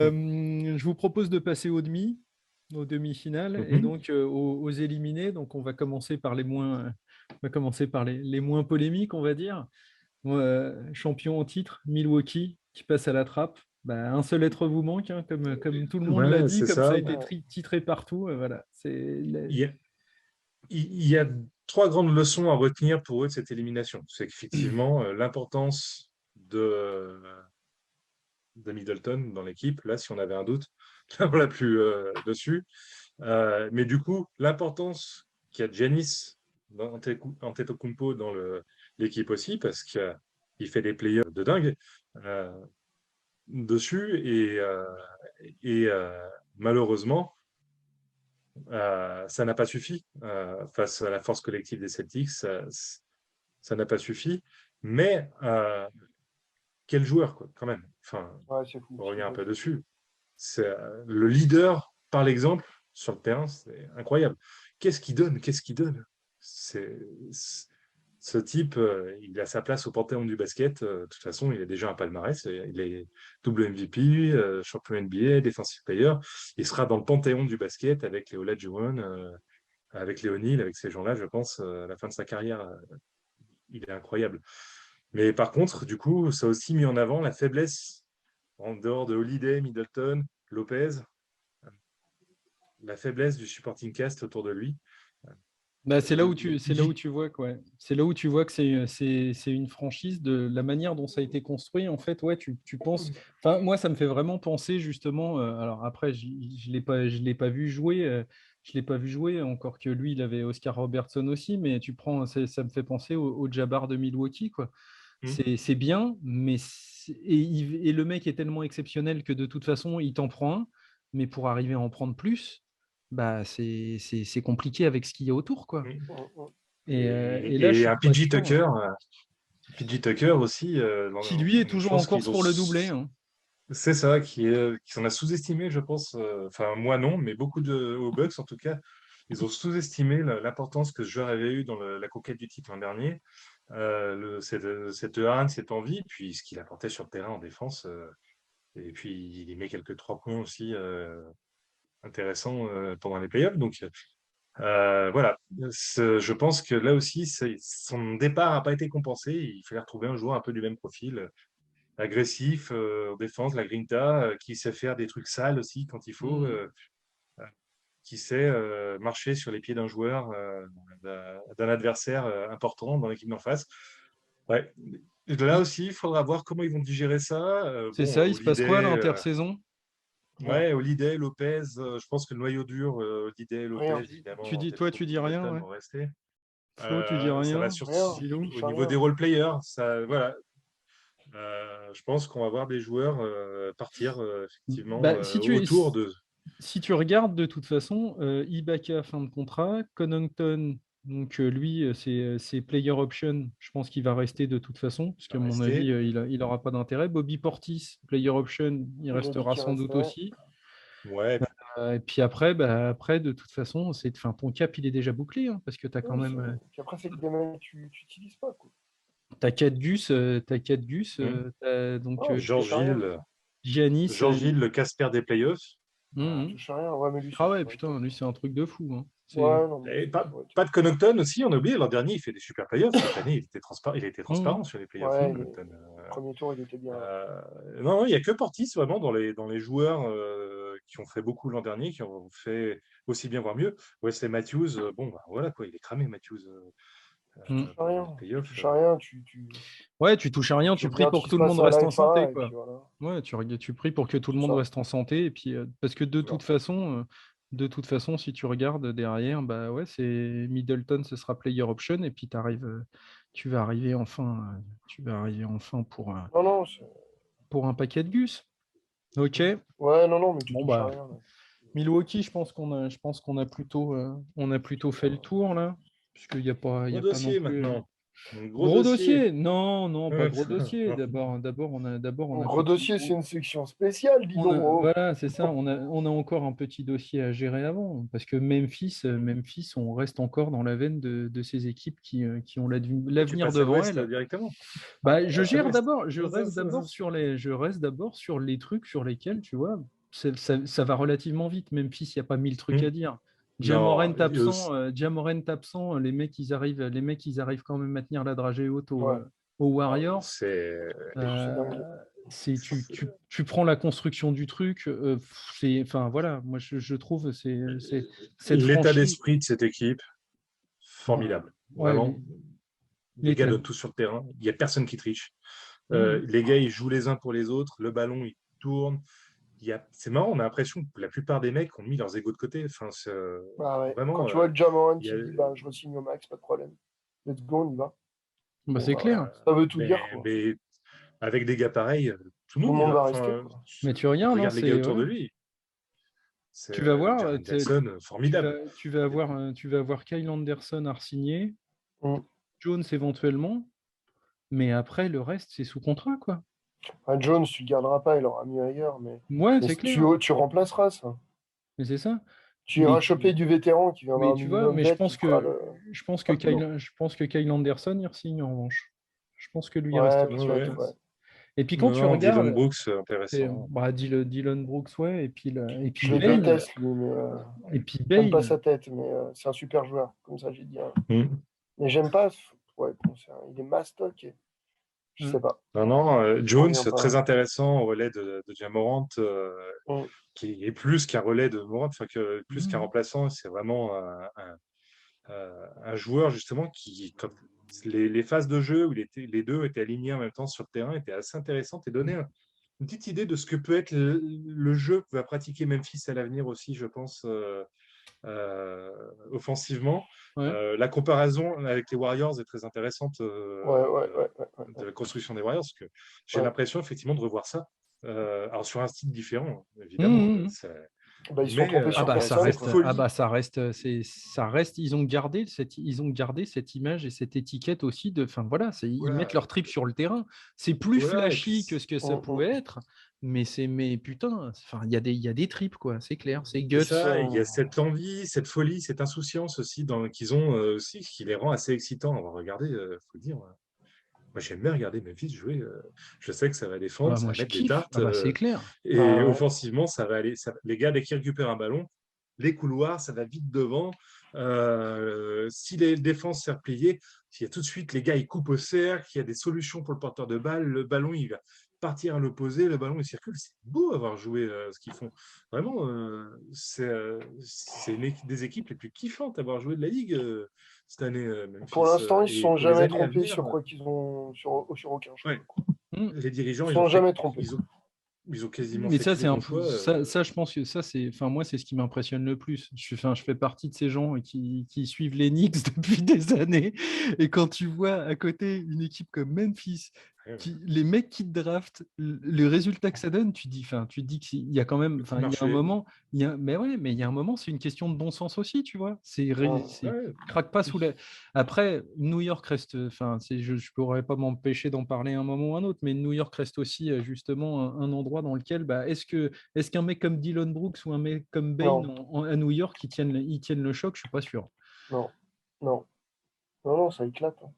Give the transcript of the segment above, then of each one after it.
Je vous propose de passer aux demi-finales et Mhm. donc aux éliminés. Donc, on va commencer par les moins polémiques, on va dire. Champion en titre, Milwaukee, qui passe à la trappe. Bah, un seul être vous manque, hein, comme tout le monde l'a Ouais, dit, c'est comme ça a ça. été titré partout. Voilà, Il y a, il y a trois grandes leçons à retenir pour eux de cette élimination. C'est qu'effectivement, l'importance de Middleton dans l'équipe, là, si on avait un doute, on l'a plus dessus. Mais du coup, l'importance qu'il y a Giannis Antetokounmpo dans l'équipe aussi, parce qu'il fait des players de dingue euh, dessus. Et malheureusement, ça n'a pas suffi face à la force collective des Celtics. Ça n'a pas suffi. Mais quel joueur, quoi, quand même. Enfin, Ouais, c'est fou, pour c'est revenir un peu complètement fou. dessus, c'est le leader par l'exemple sur le terrain, c'est incroyable. Qu'est-ce qu'il donne? Qu'est-ce qu'il donne? C'est ce type, il a sa place au panthéon du basket. De toute façon, il a déjà un palmarès. Il est double MVP, champion NBA, defensive player. Il sera dans le panthéon du basket avec les Olajuwon, avec les O'Neal, avec ces gens-là, je pense, à la fin de sa carrière. Il est incroyable. Mais par contre, du coup, ça a aussi mis en avant la faiblesse en dehors de Holiday, Middleton, Lopez, la faiblesse du supporting cast autour de lui. bah, c'est là où PG. tu vois quoi. C'est là où tu vois que c'est une franchise de la manière dont ça a été construit. En fait, ouais, tu penses. Enfin, moi, ça me fait vraiment penser justement. Alors après, je l'ai pas vu jouer. Je l'ai pas vu jouer. Encore que lui, il avait Oscar Robertson aussi. Mais tu prends, ça me fait penser au Jabbar de Milwaukee quoi. Hmm. C'est bien, mais et le mec est tellement exceptionnel que de toute façon, il t'en prend un. Mais pour arriver à en prendre plus, bah c'est compliqué avec ce qu'il y a autour, quoi. Hmm. Et là, je Et suis un pas sûr, hein. PG Tucker aussi, Qui lui est je toujours en pense qu'ils course ont. pour le doublé, hein. C'est ça, qui s'en a sous-estimé, je pense. Enfin, moi non, mais beaucoup aux Bucks en tout cas, ils ont sous-estimé l'importance que ce joueur avait eu dans la conquête du titre l'an dernier. Cette hargne, cette envie, puis ce qu'il apportait sur le terrain en défense. Et puis il met quelques 3 points aussi intéressants pendant les playoffs. Donc voilà, je pense que là aussi, son départ n'a pas été compensé. Il fallait retrouver un joueur un peu du même profil, agressif en défense, la grinta, qui sait faire des trucs sales aussi quand il faut, Mm. qui sait marcher sur les pieds d'un joueur, d'un adversaire important dans l'équipe d'en face. Ouais. Et là Il- aussi, il faudra voir comment ils vont digérer ça. C'est Bon, ça, il se passe quoi l'intersaison? Ouais, Holiday, Lopez, je pense que le noyau dur, Holiday, Lopez, Rien, évidemment, Toi, tu Antetokounmpo, dis rien, Middleton ouais. vont rester. Flo, tu dis Ça va rien, surtout rien, je Pilou. au touche à niveau des rien. role players. Ça, voilà. Je pense qu'on va voir des joueurs partir effectivement Bah, autour de. si tu regardes de toute façon, Ibaka fin de contrat, Connaughton, donc lui, c'est player option. Je pense qu'il va rester de toute façon, parce À qu'à mon avis, rester. il aura pas d'intérêt. Bobby Portis, player option, il Il a dit restera qu'il sans doute resterait. aussi. Ouais, Et puis après, de toute façon, enfin, ton cap, il est déjà bouclé, hein, parce que tu as quand Ouais, même, puis après, c'est que des mecs que tu n'utilises pas, quoi. t'as 4 Gus, hmm. donc Non, tu touches à rien. Giannis. George Hill, le Casper des playoffs. Ouais, Hum, tu touches à rien. Ouais, mais lui, Ah c'est ouais, ouais, top. putain, lui, c'est un truc de fou, hein. Ouais, non, mais Et ouais, pas de Connaughton aussi, on a oublié. L'an dernier, il fait des super playoffs. Cette année, il a été transparent Hum. sur les playoffs, hein, ouais, Connaughton. premier tour, il était bien là. Non, il n'y a que Portis vraiment dans les joueurs qui ont fait beaucoup l'an dernier, qui ont fait aussi bien, voire mieux. Wesley Matthews, bon, bah, voilà quoi, il est cramé, Matthews, Tu Hum. touches à pendant les rien. Tu playoffs. touches à rien. Ouais, tu touches à rien, Tu tu pries pour regardes ce que qui se tout le passe monde à reste la en santé, FA, et quoi. puis voilà. Ouais, tu pries pour que tout le C'est monde ça. reste en santé, et puis parce que C'est ça. de toute façon, si tu regardes derrière, bah ouais, c'est Middleton, ce sera player option, et puis tu vas arriver enfin Non, non, pour un paquet de gus. Ok. ouais, non, non, mais tu Bon touches à bah rien, là. Milwaukee, je pense qu'on a plutôt fait le tour là, puisqu'il y a Au pas non dossier plus. maintenant. Un Gros dossier? Non, non, pas gros dossier. On a Un un gros petit. dossier, c'est une section spéciale, dis donc. Oh. Voilà, c'est ça. On a encore un petit dossier à gérer avant, parce que Memphis, on reste encore dans la veine de ces équipes qui ont Tu l'avenir passes à devant l'ouest elles. directement. Bah, Tu passes à l'ouest. je reste d'abord sur les trucs sur lesquels, tu vois, ça va relativement vite. Memphis, il n'y a pas mille trucs Hmm. à dire. Non, Ja Morant absent, les mecs, ils arrivent quand même à tenir la dragée haute Ouais. aux Warriors. c'est C'est dingue. Tu prends la construction du truc, enfin voilà, moi je trouve cette l'état franchise. d'esprit de cette équipe, formidable. Ouais, Vraiment, les gars l'état. donnent tout sur le terrain. Il n'y a personne qui triche. Mhm. Les gars, ils jouent les uns pour les autres. Le ballon, il tourne. C'est marrant, on a l'impression que la plupart des mecs ont mis leurs égos de côté. Enfin, Bah ouais. Quand vraiment, tu vois le Ja Morant, il y il a- dit bah, je re-signe au max, pas de problème. Let's go, on y va. Bah, Bon, c'est clair. ça veut tout dire, quoi. mais avec des gars pareils, tout le Tout le monde y monde va. va rester, Enfin, quoi. Mais tu regardes, hein, regarde les gars autour voilà. de lui. Tu vas voir, Jaren Jackson, formidable. tu vas avoir Kyle Anderson à re-signer, Mm. Jones éventuellement, mais après le reste c'est sous contrat, quoi. Ah, Jones, tu le garderas pas, il aura mieux ailleurs, mais, Ouais, mais c'est tu, clair. tu remplaceras ça. Mais c'est ça. Tu Mais iras choper du vétéran qui viendra mais un tu vois, minimum mais d'aide, qui fera le, fera le boulot. Je pense que Kyle Anderson il re-signe en revanche. Je pense que lui il Ouais, restera Ouais, sur ouais. place. ouais. Et puis quand Non, tu non, Dylan regardes, Brooks, intéressant. Dylan Brooks, ouais, et puis Je le Bane, déteste, lui, mais et puis j'aime pas Bane. sa tête, mais c'est un super joueur, comme ça j'ai dit. Hein. Mm. Mais j'aime pas, ouais, bon, il est mastoc, et je sais Hum, pas, Non, non, ça me Jones, vient très pas. intéressant au relais de Ja Morant, Mm. qui est plus qu'un relais de Morant, enfin, plus qu'un hum. remplaçant. C'est vraiment un joueur, justement, qui, quand les phases de jeu où les deux étaient alignés en même temps sur le terrain, étaient assez intéressantes et donnaient une petite idée de ce que peut être le jeu que va pratiquer Memphis à l'avenir aussi, je pense, offensivement. Ouais. La comparaison avec les Warriors est très intéressante Ouais, ouais, ouais, ouais, de ouais, la construction des Warriors, parce que j'ai ouais. l'impression effectivement de revoir ça. Alors sur un style différent, évidemment, Hum, hum. Bah, ils se sont mais trompés Ah sur bah ça personne, cette reste, quoi. ah folie. bah ça reste. Ils ont gardé cette image et cette étiquette aussi de. Enfin voilà, ils mettent Voilà, leur trip sur le terrain. C'est plus voilà, et flashy que puis ce que ça Mm, mm. pouvait être, mais putain, enfin il y a des trips quoi, c'est clair, c'est c'est guts. ça, il y a cette envie, cette folie, cette insouciance aussi qu'ils ont aussi, qui les rend assez excitants. On va regarder, faut le dire. Moi, j'aime bien regarder Memphis jouer. Je sais que ça va Ah défendre, bah ça moi va je mettre des kiffe. tartes. Ah bah c'est clair. Et Bah ouais. offensivement, ça va aller. Les gars, dès qu'ils récupèrent un ballon, les couloirs, ça va vite devant. Si les défenses s'est repliée, il y a tout de suite les gars, ils coupent au cercle, il y a des solutions pour le porteur de balle. Le ballon, il va partir à l'opposé, le ballon, il circule. C'est beau avoir joué ce qu'ils font. Vraiment, c'est des équipes les plus kiffantes à avoir joué de la Ligue cette année, Pour Memphis. l'instant, ils se Et sont pour les jamais années à trompés venir, sur quoi qu'ils ont, sur aucun choix. ouais, Hmm. les Ils dirigeants, se sont jamais trompés. ils ont quasiment Mais fait ça, que les c'est un bons peu, choix. ça, je pense que ça, c'est, enfin, moi, c'est ce qui m'impressionne le plus. Je fais partie de ces gens qui suivent les Knicks depuis des années. Et quand tu vois à côté une équipe comme Memphis, les mecs qui te draftent, le résultat que ça donne, tu te dis qu'il y a quand même, Le coup enfin, il y a un marché. moment, mais ouais, mais il y a un moment, c'est une question de bon sens aussi, tu vois. Ouais. Craque pas sous la. Après, New York reste, enfin, je pourrais pas m'empêcher d'en parler un moment ou un autre, mais New York reste aussi justement un endroit dans lequel, bah, est-ce qu'un mec comme Dylan Brooks ou un mec comme Bane Non, à New York, ils tiennent le choc? Je suis pas sûr. non, non, non, non, ça éclate. Hein.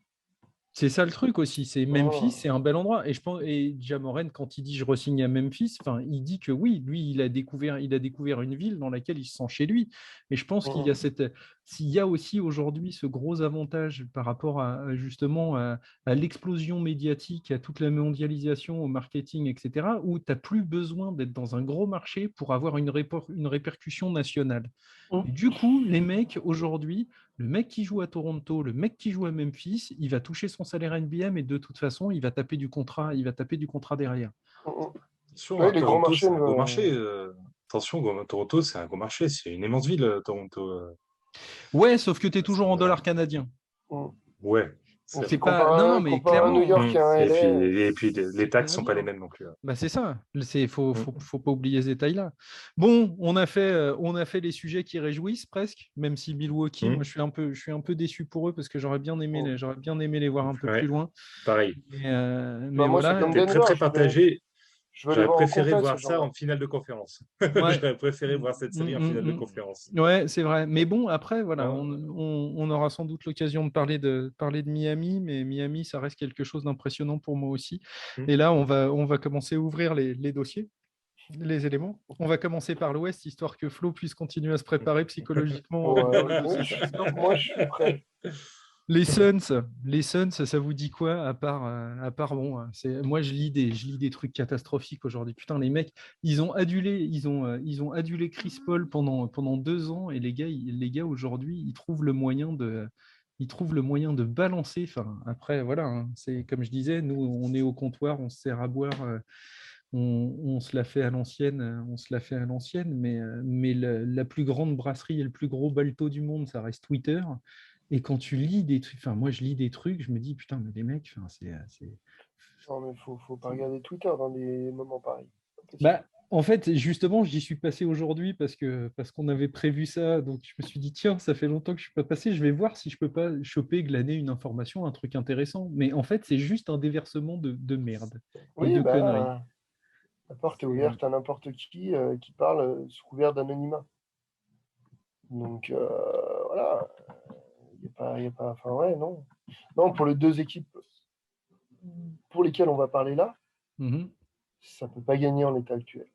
C'est ça le truc aussi, c'est Memphis, Non, c'est un bel endroit. Et je pense, et Ja Morant, quand il dit je re-signe à Memphis, enfin, il dit que oui, lui, il a découvert une ville dans laquelle il se sent chez lui. Et je pense non. s'il y a aussi aujourd'hui ce gros avantage par rapport justement à l'explosion médiatique, à toute la mondialisation, au marketing, etc., où tu n'as plus besoin d'être dans un gros marché pour avoir une répercussion nationale. Mm. Et du coup, les mecs aujourd'hui, le mec qui joue à Toronto, le mec qui joue à Memphis, il va toucher son salaire NBA, mais de toute façon, il va taper du contrat derrière. Mm, mm. Attention, Ouais, à les grands Toronto, marchés, c'est un gros marché. Attention, Toronto, c'est un gros marché. C'est une immense ville, Toronto. Ouais, sauf que tu es toujours en C'est- dollars canadiens. mm. Ouais. C'est C'est vrai. pas... Non, mais Comparé à New clairement. York et à Et LA, puis les taxes rien sont à pas les dire. mêmes non plus. Bah, c'est ça. Il faut, Mm. faut pas oublier ce détail-là. Bon, on a fait les sujets qui réjouissent presque, même si Milwaukee, moi, Mm. je suis un peu déçu pour eux parce que oh, j'aurais bien aimé les voir un peu plus Ouais, loin. pareil. Mais moi, c'est voilà. comme J'étais très Denver. très partagé. Je veux les J'aurais voir en préféré complet, ces voir ça gens-là. en finale de conférence. Ouais. J'aurais préféré voir cette série en finale de Mm. conférence. Ouais, c'est vrai. Mais bon, après, voilà, Hein. on aura sans doute l'occasion de parler de Miami, mais Miami, ça reste quelque chose d'impressionnant pour moi aussi. Mm. Et là, on va commencer à ouvrir les dossiers, les éléments. On va commencer par l'Ouest, histoire que Flo puisse continuer à se préparer psychologiquement pour le dossier suivant. Moi, je suis prêt. Les Suns, ça vous dit quoi à part bon, moi je lis des trucs catastrophiques aujourd'hui. Putain, les mecs, ils ont adulé Chris Paul pendant 2 ans et les gars aujourd'hui, ils trouvent le moyen de balancer. Enfin, après voilà, hein, c'est comme je disais, nous on est au comptoir, on se sert à boire. On se l'a fait à l'ancienne, mais la plus grande brasserie et le plus gros balto du monde, ça reste Twitter. Et quand tu lis des trucs, enfin moi je lis des trucs, je me dis putain mais les mecs, enfin Non, mais faut pas regarder Twitter dans des moments pareils. Pas possible. bah en fait justement j'y suis passé aujourd'hui parce qu'on avait prévu ça, donc je me suis dit tiens ça fait longtemps que je suis pas passé, je vais voir si je peux pas choper glaner une information, un truc intéressant. Mais en fait c'est juste un déversement de merde et Oui, de conneries. la porte est C'est- ouverte à n'importe qui parle sous couvert d'anonymat. Donc, voilà. Y a pas, enfin, ouais, non. Non, pour les deux équipes pour lesquelles on va parler là, Mhm. ça peut pas gagner en l'état actuel.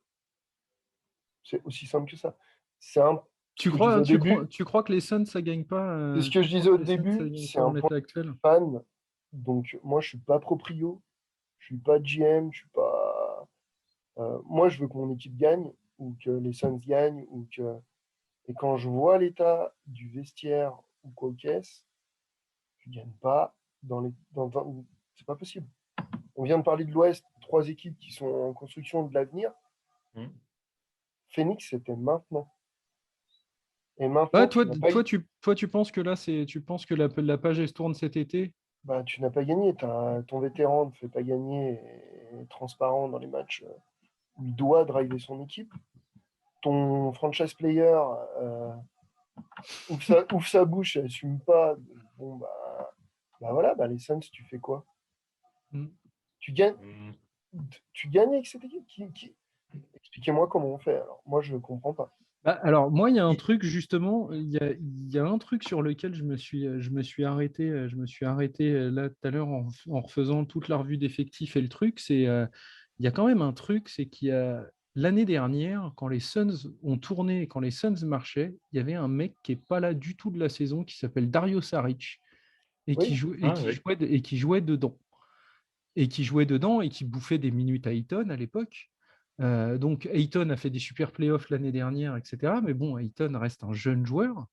C'est aussi simple que ça. C'est un, ce que je disais au début, Tu crois que les Suns, ça gagne c'est pas ce que je tu crois disais que au les Suns, ça début, gagne c'est pas un en point l'état actuel? de fan. Donc, moi, je suis pas proprio, je suis pas GM, je suis pas. Moi, je veux que mon équipe gagne ou que les Suns gagnent ou que. Et quand je vois l'état du vestiaire ou qu'au caisse, je gagne pas c'est pas possible. On vient de parler de l'Ouest, 3 équipes qui sont en construction de l'avenir. Mm. Phoenix, c'était maintenant. Et Bah, maintenant, tu penses que là, tu penses que la page elle se tourne cet été? tu n'as pas gagné. Ton vétéran ne fait pas gagner et est transparent dans les matchs où il doit driver son équipe. Ton franchise player ouvre sa bouche et assume pas. Bon, voilà, les Suns, tu fais quoi? Mm. Tu gagnes, Mm. tu gagnes avec cette équipe? Expliquez-moi comment on fait. Alors, moi, je ne comprends pas. Bah, alors, moi, il y a un truc, justement, il y a un truc sur lequel je me suis arrêté là tout à l'heure en refaisant toute la revue d'effectifs et le truc, il y a quand même un truc, c'est qu'il y a l'année dernière, quand les Suns ont tourné, quand les Suns marchaient, il y avait un mec qui n'est pas là du tout de la saison, qui s'appelle Dario Saric, Oui, Ah, oui. et qui jouait dedans. Et qui bouffait des minutes à Ayton à l'époque. Donc Ayton a fait des super playoffs l'année dernière, etc. Mais bon, Ayton reste un jeune joueur.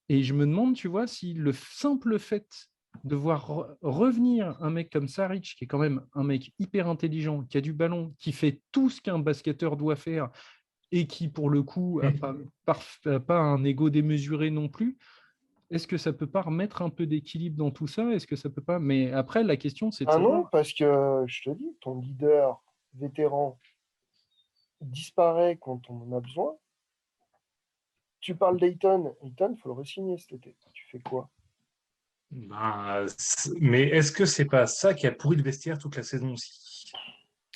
Et je me demande, tu vois, si le simple fait de voir revenir un mec comme Saric, qui est quand même un mec hyper intelligent, qui a du ballon, qui fait tout ce qu'un basketteur doit faire, et qui, pour le coup, n'a pas un ego démesuré non plus, est-ce que ça peut pas remettre un peu d'équilibre dans tout ça? Est-ce que ça peut pas? Mais après, la question, c'est de ah non, savoir. parce que je te dis, ton leader vétéran disparaît quand on en a besoin. Tu parles d'Ayton. Ayton, il faut le re-signer cet été. Tu fais quoi? Mais est-ce que c'est pas ça qui a pourri le vestiaire toute la saison aussi?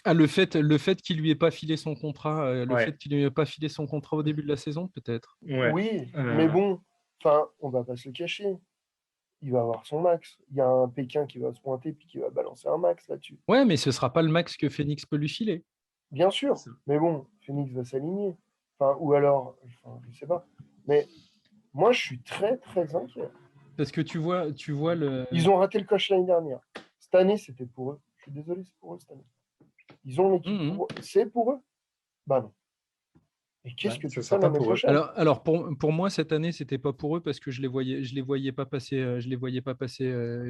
Ah, le fait qu'il lui ait pas filé son contrat, le fait Ouais, qu'il lui ait pas filé son contrat au début de la saison, peut-être. ouais. Oui, mais Euh, bon, enfin, on va pas se le cacher. Il va avoir son max. Il y a un Pékin qui va se pointer puis qui va balancer un max là-dessus. Ouais, mais ce sera pas le max que Phoenix peut lui filer. Bien sûr, mais bon, Phoenix va s'aligner. Enfin, ou alors, enfin, je sais pas. Mais moi, je suis très, très inquiet. Parce que tu vois le. Ils ont raté le coche l'année dernière. Cette année, c'était pour eux. Je suis désolé, c'est pour eux cette année. Ils ont l'équipe Mhm. pour eux. C'est pour eux? Bah non. Et qu'est-ce ouais, que ce tu sera fais pas l'année pour eux. prochaine? Alors pour moi cette année c'était pas pour eux parce que je les voyais pas passer,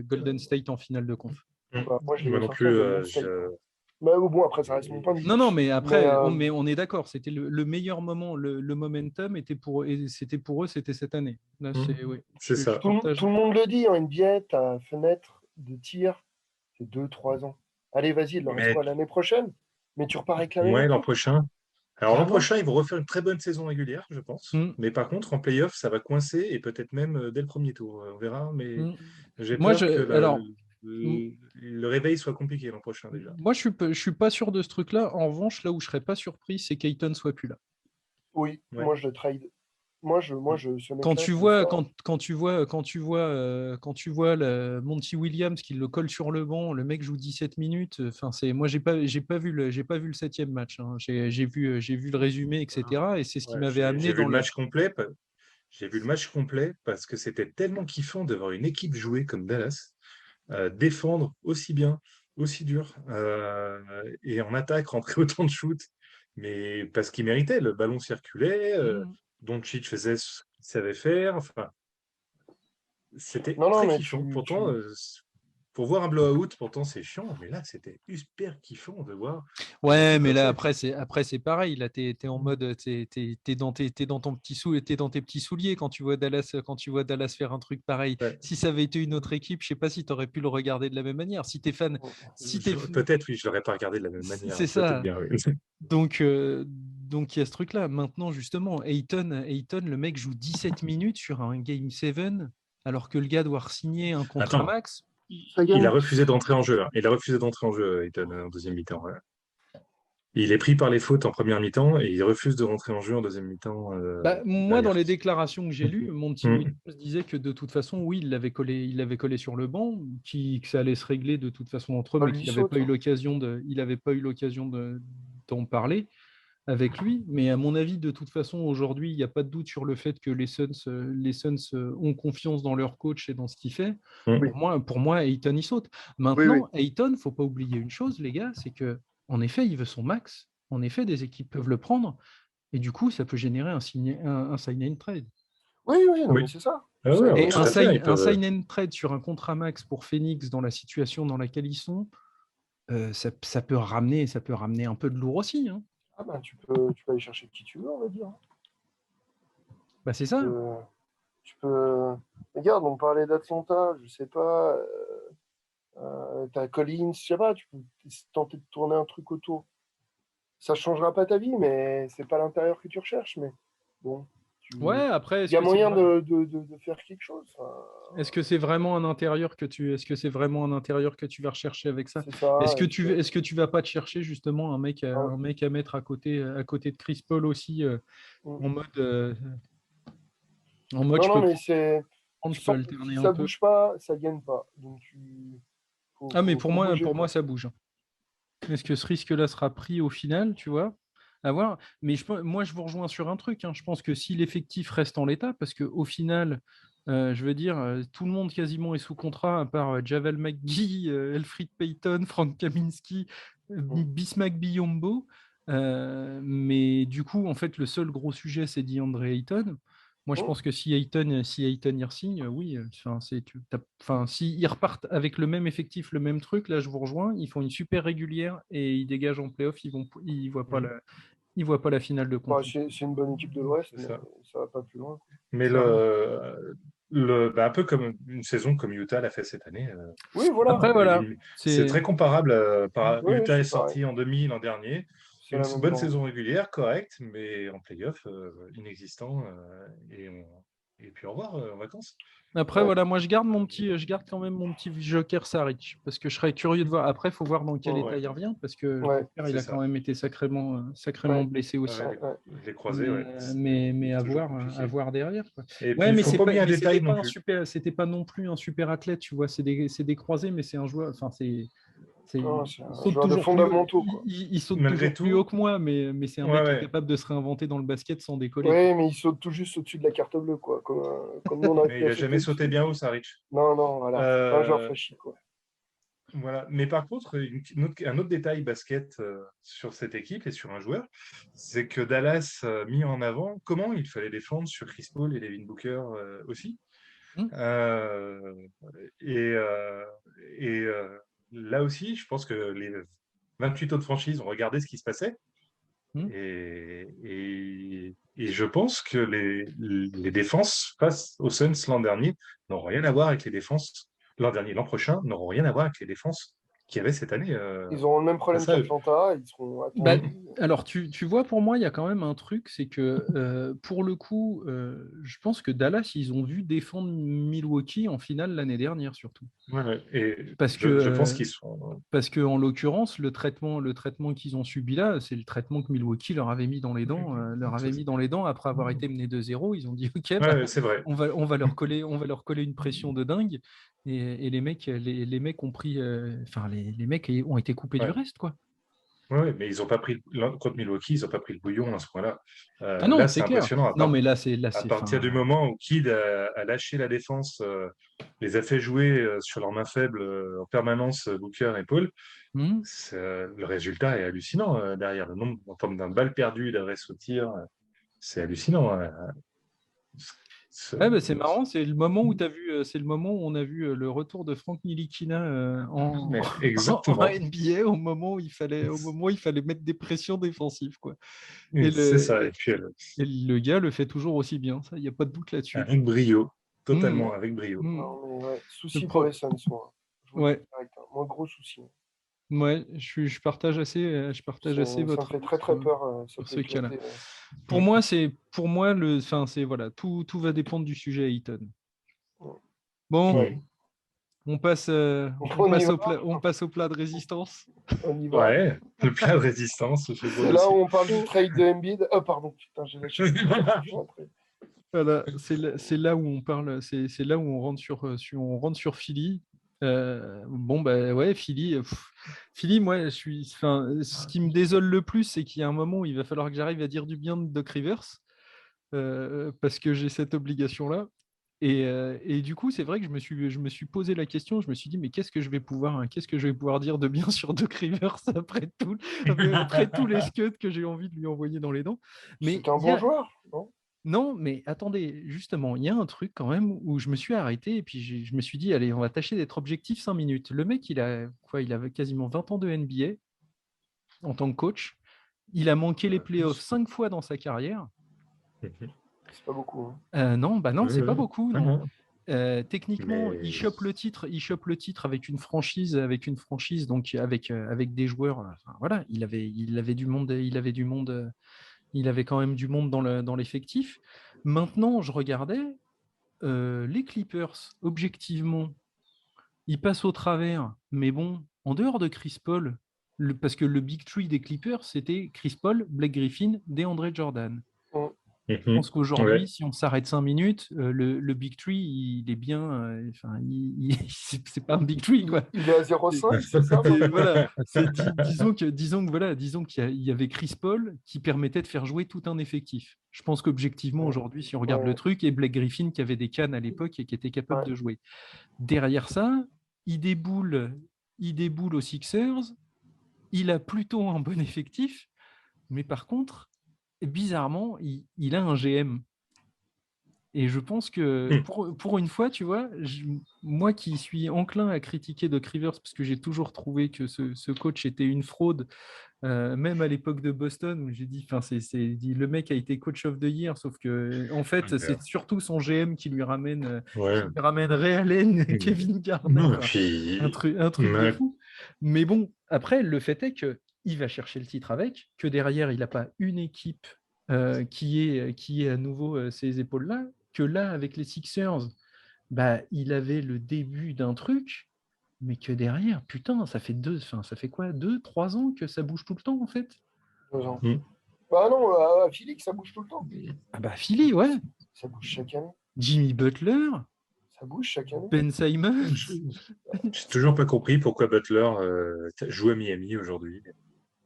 Golden State en finale de conf. Moi, je les Moi vois non sortir plus, Golden State, hein. Mais bon, après, ça reste mon point de vue. Non, mais Mais après mais on est d'accord, c'était le meilleur moment, le momentum était c'était pour eux, c'était cette année. Là c'est oui, c'est ça. je partage. tout le monde le dit en NBA, ta fenêtre de tir, c'est 2-3 ans. Allez, vas-y, il leur reste Mais quoi l'année prochaine? Mais tu repars avec la même ouais, l'an équipe? prochain. Alors l'an Bah non. prochain, ils vont refaire une très bonne saison régulière, je pense. Mm, Mais par contre, en playoff, ça va coincer et peut-être même dès le premier tour. On verra. Mais mm. j'ai Moi, peur que alors, mm, le réveil soit compliqué l'an prochain déjà. moi, je suis pas sûr de ce truc-là. En revanche, là où je serais pas surpris, c'est qu'Ayton soit plus là. Oui, Ouais. moi je le trade. Ce Quand mec-là, tu je le vois, sors. quand tu vois Monty Williams qui le colle sur le banc, le mec joue 17 minutes. Enfin, moi, j'ai pas vu le septième match, hein. J'ai vu le résumé, etc. Et c'est ce qui Ouais, m'avait j'ai amené vu dans le le. match complet. J'ai vu le match complet parce que c'était tellement kiffant de voir une équipe jouer comme Dallas, défendre aussi bien, aussi dur, et en attaque rentrer autant de shoots. Mais parce qu'il méritait, le ballon circulait, Mm. Doncic faisait ce qu'il savait faire. Enfin, c'était Non, non, très mais kiffant. Pourtant, pour voir un blowout, pourtant c'est chiant, mais là c'était super kiffant de voir une Ouais, équipe mais comme là ça. après c'est pareil. Là, t'es en mode, t'es dans ton petit t'es dans tes petits souliers quand tu vois Dallas faire un truc pareil. Ouais. Si ça avait été une autre équipe, je sais pas si tu aurais pu le regarder de la même manière. Si t'es fan, si t'es, Peut-être, oui, je l'aurais pas regardé de la même manière. c'est Peut-être ça. bien, oui. Donc il y a ce truc-là. Maintenant, justement, Ayton, le mec joue 17 minutes sur un Game 7, alors que le gars doit signer un contrat Attends, max. ça il a gagne. refusé d'entrer en jeu, hein. Il a refusé d'entrer en jeu, Ethan, en deuxième mi-temps. Ouais. Il est pris par les fautes en première mi-temps et il refuse de rentrer en jeu en deuxième mi-temps Bah, moi, dans dernière. les déclarations que j'ai lues, Monty Mm. Williams disait que de toute façon, oui, il l'avait collé sur le banc, que ça allait se régler de toute façon entre eux, Ça mais lui qu'il n'avait saute, pas eu hein. l'occasion d'en parler avec lui. Mais à mon avis, de toute façon, aujourd'hui, il n'y a pas de doute sur le fait que les Suns ont confiance dans leur coach et dans ce qu'il fait. Mm. Oui, Pour moi, Ayton, il saute. oui, oui. Maintenant, Ayton, faut pas oublier une chose, les gars, c'est que en effet, il veut son max. En effet, des équipes peuvent le prendre. Et du coup, ça peut générer un sign and trade. Oui, oui, non, Oui. mais c'est ça. Ah Ça, ouais, Et tout à fait. Ils un peuvent. sign and trade sur un contrat max pour Phoenix dans la situation dans laquelle ils sont, ça peut ramener un peu de lourd aussi, hein. ah ben, tu peux aller chercher qui tu veux, on va dire. Bah, c'est Tu ça. peux, tu peux... Regarde, on parlait d'Atlanta, je sais pas, t'as Collins, je sais pas, tu peux tenter de tourner un truc autour. Ça changera pas ta vie, mais c'est pas l'intérieur que tu recherches, mais bon, Ouais, après, il y a moyen de faire quelque chose. Enfin, est-ce que c'est vraiment un intérieur est-ce que c'est vraiment un intérieur que tu vas rechercher avec ça? c'est ça. Est-ce que tu vas pas te chercher justement Ouais. un mec à mettre à côté de Chris Paul aussi, Mm. en mode, euh, en mode Non, je non, peux mais c'est. je peux Si alterner un ça peu. bouge pas, ça gagne pas. Donc, Ah, mais faut bouger, pour moi, quoi. ça bouge. Est-ce que ce risque-là sera pris au final, tu vois? À voir. Mais moi, je vous rejoins sur un truc, hein. Je pense que si l'effectif reste en l'état, parce qu'au final, je veux dire, tout le monde quasiment est sous contrat, à part Javel McGee, Elfrid Payton, Frank Kaminsky, Mm. Bismack Biyombo. Mais du coup, en fait, le seul gros sujet, c'est DeAndre Ayton. Moi, je Mm. pense que si Ayton y re-signe, oui, enfin, s'ils repartent avec le même effectif, le même truc, là, je vous rejoins, ils font une super régulière et ils dégagent en playoff, Mm. ils voient pas la finale de Bah, conférence. c'est une bonne équipe de l'Ouest, C'est mais ça. ça va pas plus loin, quoi. Mais Ça va. un peu comme une saison comme Utah l'a fait cette année. Oui, voilà. Après, voilà, C'est c'est très comparable. Oui, oui, Utah est c'est pareil. sorti en demi l'an dernier. C'est Une la même bonne langue. saison régulière, correcte, mais en playoff, inexistant. Et puis au revoir en vacances. après Ouais. voilà, moi je garde quand même mon petit joker Saric parce que je serais curieux de voir. Après, il faut voir dans quel Mm. état Ouais, il revient parce que Ouais. Joker, il c'est a quand ça. même été sacrément Ouais. blessé Ouais, aussi. Ouais. Ouais. les croisés, ouais. Mais Toujours compliqué. à voir derrière, quoi. Et puis, Ouais, il faut pas oublier un mais détail non plus. c'était pas non plus un super athlète, tu vois. C'est des croisés, mais c'est un joueur. Enfin, Non, il c'est un saute joueur de toujours plus haut, fondamentaux, quoi. il saute Malgré toujours plus haut tout, que moi, mais c'est un ouais, mec qui est ouais. capable de se réinventer dans le basket sans décoller, quoi. Oui, mais il saute tout juste au-dessus de la carte bleue, quoi. Comme nous, on n'arrive Mais plus il à a sauter jamais sauté au-dessus. bien haut, Saric. Non, non, voilà. C'est pas un joueur Euh, flashy, quoi. Voilà. Mais par contre, un autre détail basket sur cette équipe et sur un joueur, c'est que Dallas a mis en avant comment il fallait défendre sur Chris Paul et Devin Booker aussi. Hmm. Euh, et euh, et là aussi, je pense que les 28 autres franchises ont regardé ce qui se passait. Hmm. Et je pense que les défenses face aux Suns l'an dernier n'ont rien à voir avec les défenses l'an dernier, l'an prochain, n'auront rien à voir avec les défenses qu'il y avait cette année. Ils auront le même problème ça, qu'Atlanta, ils seront Bah, attendus. alors, tu vois, pour moi, il y a quand même un truc, c'est que pour le coup, je pense que Dallas, ils ont vu défendre Milwaukee en finale l'année dernière, surtout. Ouais, et Parce je pense que, qu'ils sont. parce que en l'occurrence, le traitement qu'ils ont subi là, c'est le traitement que Milwaukee leur avait mis dans les dents, après avoir été mené 2-0. Ils ont dit, OK, bah, Ouais, c'est vrai. on va leur coller une pression de dingue. Et les mecs ont pris, les mecs ont été coupés du Ouais. reste, quoi. Ouais, mais ils ont pas pris contre Milwaukee, ils n'ont pas pris le bouillon à ce point-là. Ah non, Là, c'est c'est clair. impressionnant. Non, mais là, À partir du moment où Kidd a lâché la défense, les a fait jouer sur leurs mains faibles en permanence, Booker et Paul, le résultat est hallucinant derrière. Le nombre en termes d'un balle perdue, d'adresse au tir, c'est hallucinant. Ouais, bah, c'est marrant, c'est le moment où c'est le moment où on a vu le retour de Frank Ntilikina en Mais en exactement. NBA au moment où il fallait mettre des pressions défensives, quoi. C'est ça. Et puis, Et le gars le fait toujours aussi bien, ça, il n'y a pas de doute là-dessus. avec brio, Mm, totalement avec brio. mm. Non, mais ouais, souci Le pour pro- les Suns, moi. Je vous le Ouais, dis direct, hein. Moi, gros souci. ouais, je partage assez Ça me votre fait avis très très peur, ça sur peut ce cas-là. éclater. Pour moi, voilà, tout va dépendre du sujet Ayton. Bon, Ouais. on passe On y va. on passe au plat de résistance. On y va. Ouais, le plat de résistance, je vois C'est là aussi. où on parle du trade de Embiid. Oh, pardon, putain, j'ai lâché. Voilà, c'est là où on parle, c'est là où on rentre on rentre sur Philly. Bon, bah ouais, Philly, moi, ce qui me désole le plus, c'est qu'il y a un moment où il va falloir que j'arrive à dire du bien de Doc Rivers, parce que j'ai cette obligation-là. Et du coup, c'est vrai que je me suis posé la question, je me suis dit, mais qu'est-ce que je vais pouvoir dire de bien sur Doc Rivers après tous les scuds que j'ai envie de lui envoyer dans les dents. Mais C'est un il y bon a, joueur, non? non, mais attendez, justement, il y a un truc quand même où je me suis arrêté et puis je me suis dit, allez, on va tâcher d'être objectif 5 minutes. Le mec, il avait quasiment 20 ans de NBA en tant que coach. Il a manqué les playoffs 5 fois dans sa carrière. C'est pas beaucoup, hein. Non, bah non, c'est pas beaucoup, non. Techniquement, Mais il chope le titre avec une franchise, donc avec des joueurs. Enfin, voilà, il avait du monde, il avait quand même du monde dans l'effectif. Maintenant, je regardais les Clippers, objectivement, ils passent au travers. Mais bon, en dehors de Chris Paul, parce que le Big Three des Clippers, c'était Chris Paul, Blake Griffin, DeAndre Jordan. Je pense qu'aujourd'hui, ouais. si on s'arrête 5 minutes, le Big Tree, il est bien. C'est pas un Big Tree, quoi. Il est à 0,5, c'est ça? Voilà, disons qu'il y avait Chris Paul qui permettait de faire jouer tout un effectif. Je pense qu'objectivement, aujourd'hui, si on regarde le truc, et Blake Griffin qui avait des cannes à l'époque et qui était capable de jouer. Derrière ça, il déboule aux Sixers. Il a plutôt un bon effectif, mais par contre, bizarrement, il a un GM. Et je pense que pour une fois, tu vois, moi qui suis enclin à critiquer Doc Rivers parce que j'ai toujours trouvé que ce coach était une fraude, même à l'époque de Boston, où j'ai dit, le mec a été coach of the year, sauf que en fait, c'est surtout son GM Ouais. qui lui ramène Ray Allen et Kevin Garnett. Non, Enfin, puis... un truc de fou. Mais bon, après, le fait est que il va chercher le titre avec, que derrière, il n'a pas une équipe qui est à nouveau ces épaules-là, que là, avec les Sixers, bah, il avait le début d'un truc, mais que derrière, putain, ça fait quoi, 2, 3 ans que ça bouge tout le temps, en fait. 2 ans. Bah non, à Philly, ça bouge tout le temps. Ah bah, Philly, ouais. Ça bouge chaque année. Jimmy Butler, Ça bouge chaque année. Ben Simmons. J'ai toujours pas compris pourquoi Butler joue à Miami aujourd'hui.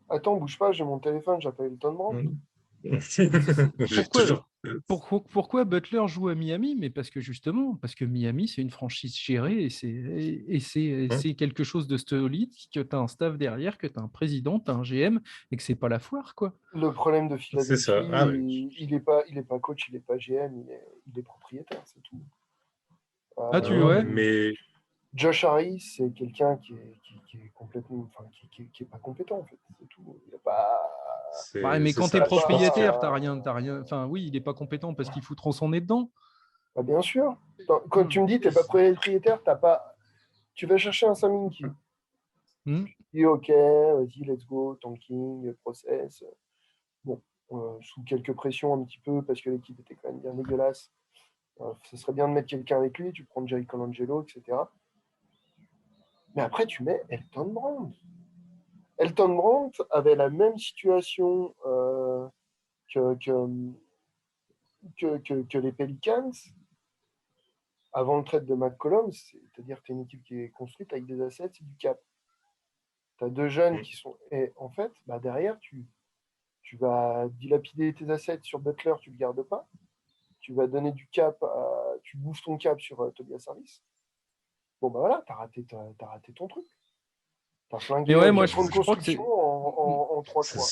Attends, bouge pas, j'ai mon téléphone, j'appelle Elton Brand. Pourquoi Butler joue à Miami? Mais parce que Miami, c'est une franchise gérée et c'est quelque chose de solide, que tu as un staff derrière, que tu as un président, tu as un GM et que c'est pas la foire, quoi. Le problème de Philadelphie, C'est ça. Ah, oui. il est pas coach, il est pas GM, il est propriétaire, c'est tout. Ouais. Mais Josh Harris, c'est quelqu'un qui est complètement, enfin, qui est pas compétent en fait, c'est tout. Il a pas. Ouais, mais quand tu es ça. propriétaire, t'as rien. Enfin, oui, il n'est pas compétent parce qu'il fout trop son nez dedans. Bah, bien sûr. Quand tu me dis que tu n'es pas propriétaire, t'as pas Tu vas chercher un Saminki. Hmm. Tu dis, OK, vas-y, let's go, tanking, process. Bon, sous quelques pressions un petit peu, parce que l'équipe était quand même bien dégueulasse. Ce serait bien de mettre quelqu'un avec lui, tu prends Jerry Colangelo, etc. Mais après, tu mets Elton Brand. Elton Brand avait la même situation que, que, que les Pelicans avant le trade de McCollum, c'est-à-dire que tu as une équipe qui est construite avec des assets et du cap. Tu as deux jeunes qui sont. Et en fait, bah derrière, tu vas dilapider tes assets sur Butler, tu ne le gardes pas. Tu vas donner du cap, tu bouffes ton cap sur Tobias Harris. Bon, bah voilà, t'as raté ton truc. T'as Mais flingué ouais, moi, quatre ans de je crois que construction c'est. en 3 Ça, choix.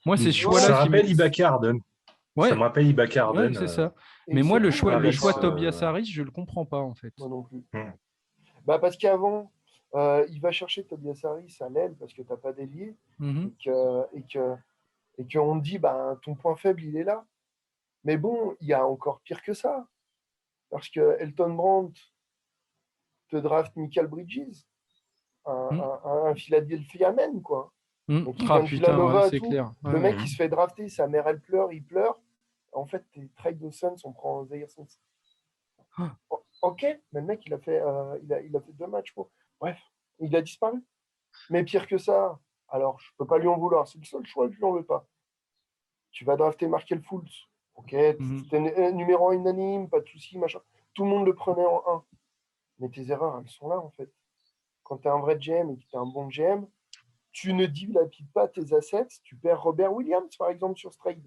Moi, c'est ce Voilà. choix-là ça qui me. rappelle Ibaka Harden. Ça me Ouais, rappelle Ibaka ouais, Harden. c'est ça. Et Mais moi, c'est tout, et le les choix Harris, choix, Tobias Harris, je le comprends pas, en fait. moi non plus. hmm. Bah parce qu'avant, il va chercher Tobias Harris à l'aile parce que t'as pas d'ailier Mhm. et qu'on te dit, bah, ton point faible, il est là. Mais bon, il y a encore pire que ça. Parce que Elton Brand te draft Michael Bridges, Mhm. un Philadelphia man, quoi. Mhm. Donc il Ah vient de putain, ouais, Villanova et c'est tout. clair. Ouais, Le mec, ouais. il se fait drafter, sa mère, elle pleure, il pleure. En fait, t'es trade de Suns, on prend Zaire Suns. Ah. Ok, mais le mec, il a fait 2 matchs. Quoi. Bref, il a disparu. Mais pire que ça, alors je peux pas lui en vouloir, c'est le seul choix que je lui en veux pas. Tu vas drafter Markel Fultz. Ok, Mhm. c'était numéro 1 unanime, pas de souci, machin. Tout le monde le prenait en 1. Mais tes erreurs, elles sont là, en fait. Quand tu es un vrai GM et que tu es un bon GM, tu ne dilapides pas tes assets, tu perds Robert Williams, par exemple, sur ce trade.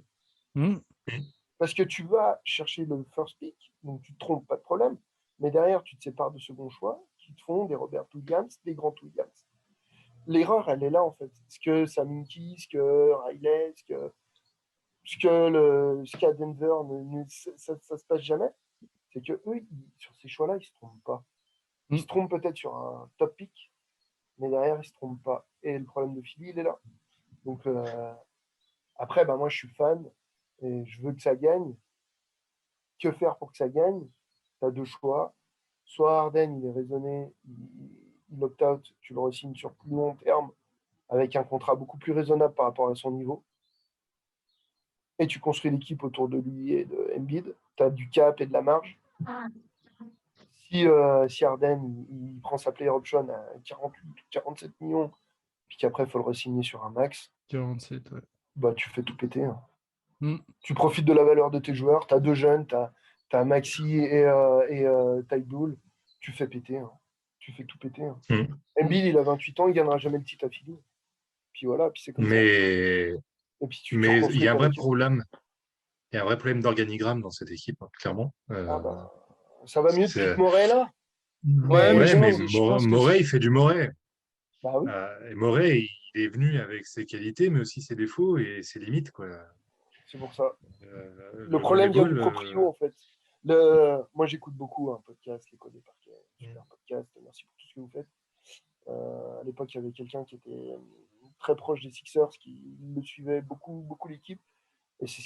Mhm. Parce que tu vas chercher le first pick, donc tu te trompes, pas de problème. Mais derrière, tu te sépares de second choix qui te font des Robert Williams, des Grant Williams. L'erreur, elle est là, en fait. Ce que Saminki, ce que Riley, ce qu'à Denver, ça se passe jamais, c'est que eux, sur ces choix-là, ils se trompent pas. Ils se Mhm. trompent peut-être sur un top pick, mais derrière, ils se trompent pas. Et le problème de Philly, il est là. Donc, après, ben, moi, je suis fan et je veux que ça gagne. Que faire pour que ça gagne? Tu as deux choix. Soit Harden, il est raisonné, il opt-out, tu le re-signes sur plus long terme avec un contrat beaucoup plus raisonnable par rapport à son niveau. Et tu construis l'équipe autour de lui et de Embiid. Tu as du cap et de la marge. Si Harden il prend sa player option à 48 ou 47 millions, puis qu'après il faut le re-signer sur un max, 47, ouais. bah tu fais tout péter. Hein. Mhm. Tu profites de la valeur de tes joueurs. Tu as deux jeunes, tu as Maxi et Tybull. Tu fais péter. Hein. Tu fais tout péter. Hein. Hmm. Embiid, il a 28 ans, il ne gagnera jamais le titre à Philly. Puis voilà, puis c'est comme ça. Mais, Et puis tu mais il y reconstruis a un ton vrai équipe. problème. Il y a un vrai problème d'organigramme dans cette équipe, hein, clairement. Ah bah, ça va mieux depuis que C'est- Moret est là. Ouais, mais Mais ouais, mais je pense que Morey, il fait du Morey. bah oui, Et Morey, il est venu avec ses qualités, mais aussi ses défauts et ses limites, quoi. c'est pour ça. Le Le problème vient volleyball, du proprio, en fait. Moi, j'écoute beaucoup un podcast, les codes des parquets, super podcast. Merci pour tout ce que vous faites. À l'époque, il y avait quelqu'un qui était très proche des Sixers, qui le suivait beaucoup, beaucoup l'équipe. Et c'est